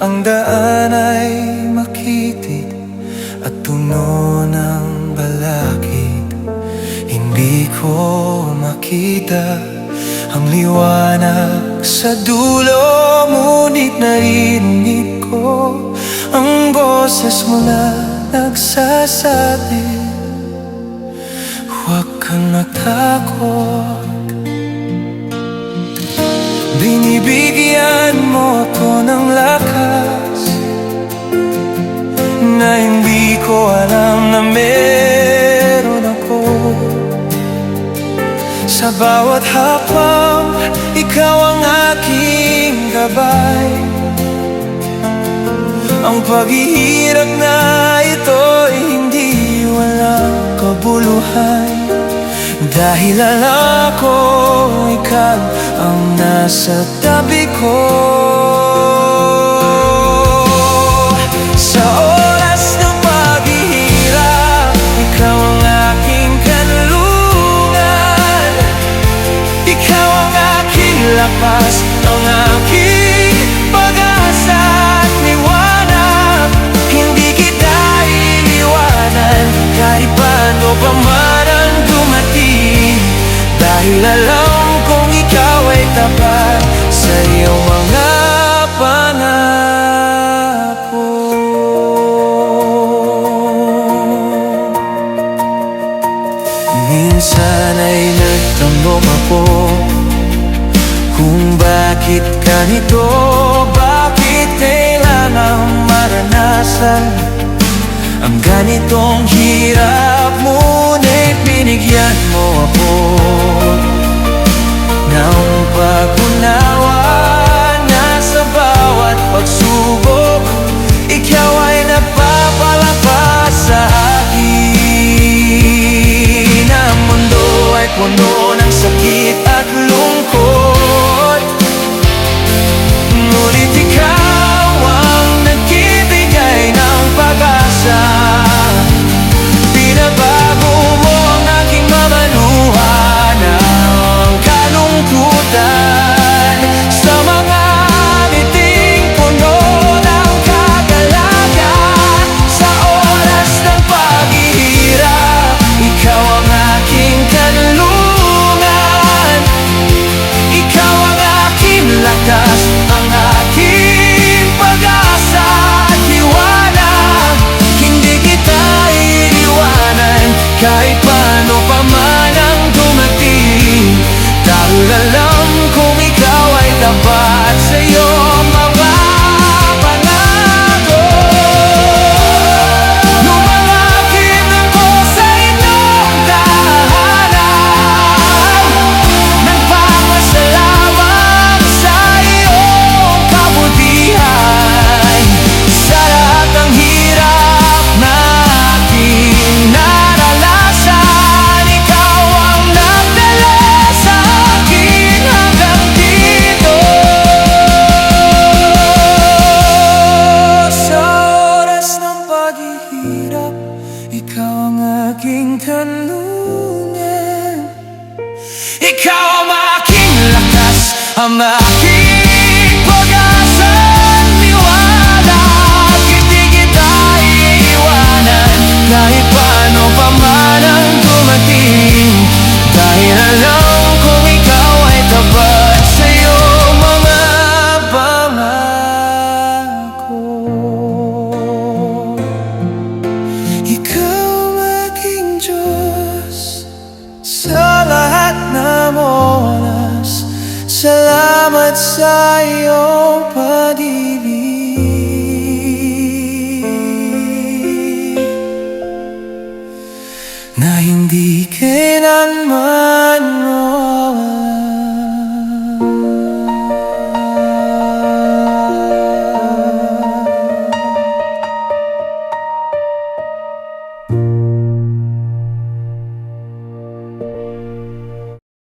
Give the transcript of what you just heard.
Ang daan ay makitid at puno ng balakid. Hindi ko makita ang liwanag sa dulo, ngunit narinig ko ang boses mo na nagsasabi, huwag kang matakot. Binibigyan mo ko ng lakas na hindi ko alam na meron ako. Sa bawat hakbang, ikaw ang aking gabay. Ang paghihirap na ito'y hindi walang kabuluhan, dahil alam ko ikaw ang nasa tabi ko. Sa oras ng paghihirap, ikaw ang aking kanlungan. Ikaw ang aking lakas, ang aking pag-asa at liwanag. Hindi kita iiwanan kahit paano pa man ang dumating, dahil alam kong ikaw ay tapat sa iyong mga pangako. Minsan ay nagtanong ako kung bakit ganito, bakit kailangang maranasan ang ganitong hirap. Ngunit binigyan mo ako ng pag-unawa na sa bawat pagsubok, ikaw ay nagpapalakas sa akin. Ang mundo ay puno ng sakit at lungkot, ngunit ikaw ang nagbibigay ng pag-asa. Pinabago mo ang aking mamaluhan, ang kalungkutan, sa mga ngiting puno ng kagalagan. Sa oras ng paghihirap, ikaw ang aking kanlungan. Ikaw ang aking lakas, ang aking pag-asa at liwanag. Hindi kita iiwanan kahit paano pa man ang dumating, dahil alam kong ikaw ay tapat sa iyong mga pangako. Lumalakip ako sa inyong tahanan, nagpapasalamat sa iyong kabutihan. Sa lahat ng hirap na aking naranasan, ikaw ang nagdala sa akin hanggang dito. Sa oras ng paghihirap, ikaw ang aking kanlungan. Ikaw ang aking lakas, ang aking